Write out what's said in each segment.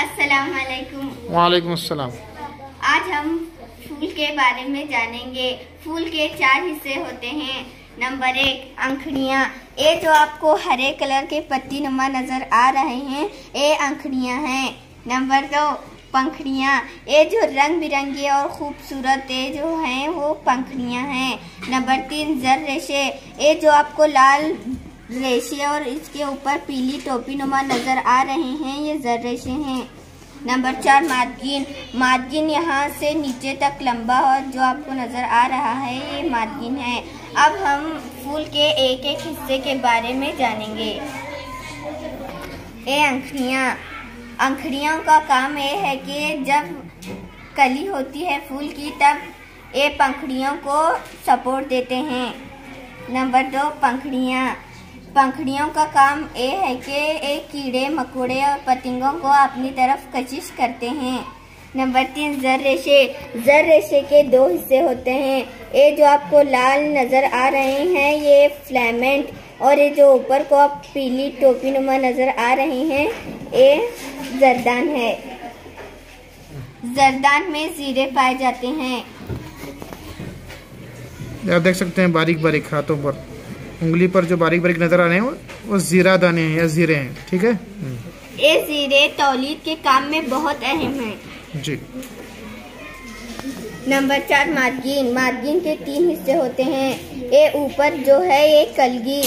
अस्सलाम वालेकुम। वालेकुम अस्सलाम। आज हम फूल के बारे में जानेंगे। फूल के 4 हिस्से होते हैं। नंबर 1 अंखड़ियाँ। ये जो आपको हरे कलर के पत्ती नुमा नजर आ रहे हैं, ये अंखड़ियाँ हैं। नंबर 2 पंखड़ियाँ। ये जो रंग बिरंगी और खूबसूरत ये जो हैं वो पंखड़ियाँ हैं। नंबर 3 जर रेशे। ये जो आपको लाल रेशे और इसके ऊपर पीली टोपी नुमा नजर आ रहे हैं, ये जर रेशे हैं। नंबर 4 मादगिन। मादगिन यहाँ से नीचे तक लंबा और जो आपको नजर आ रहा है ये मादगिन है। अब हम फूल के एक एक हिस्से के बारे में जानेंगे। ये अंखड़ियाँ। अंखड़ियों का काम ये है कि जब कली होती है फूल की तब ये पंखड़ियों को सपोर्ट देते हैं। नंबर 2 पंखड़ियाँ। पंखड़ियों का काम ये है कि एक कीड़े मकोड़े और पतंगों को अपनी तरफ कशिश करते हैं। नंबर 3 जर रेशे। जर रेशे के 2 हिस्से होते हैं। ये जो आपको लाल नजर आ रहे हैं ये फ्लैमेंट, और ये जो ऊपर को आप पीली टोपी नुमा नजर आ रहे हैं ये जरदान है। जरदान में जीरे पाए जाते हैं। आप देख सकते हैं बारीक बारीक हाथों पर, उंगली पर जो बारीक बारीक नजर आ रहे हैं वो जीरा दाने हैं या जीरे हैं। ठीक है, ये जीरे तौलीद के काम में बहुत अहम हैं। जी। नंबर 4 मादगिन। मादगिन के 3 हिस्से होते हैं। ये ऊपर जो है ये कलगी,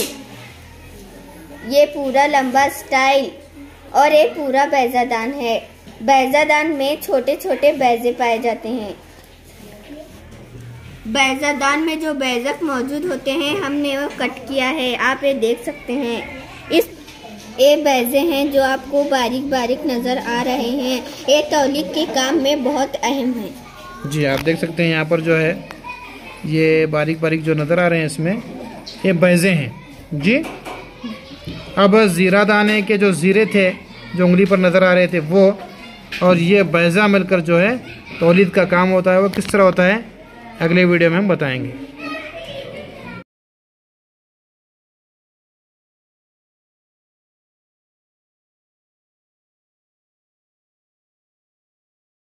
ये पूरा लंबा स्टाइल, और ये पूरा बैजादान है। बैजादान में छोटे छोटे बैजे पाए जाते हैं। बैजादान में जो बैजक मौजूद होते हैं हमने वो कट किया है, आप ये देख सकते हैं। इस ये बैजे हैं जो आपको बारीक बारीक नजर आ रहे हैं, ये तौलीद के काम में बहुत अहम है। जी, आप देख सकते हैं यहाँ पर जो है ये बारीक बारीक जो नजर आ रहे हैं इसमें ये बैजे हैं। जी, अब जीरा दाने के जो जीरे थे जो उंगली पर नजर आ रहे थे वो और ये बैजा मिलकर जो है तौलीद का काम होता है, वो किस तरह होता है अगले वीडियो में हम बताएंगे।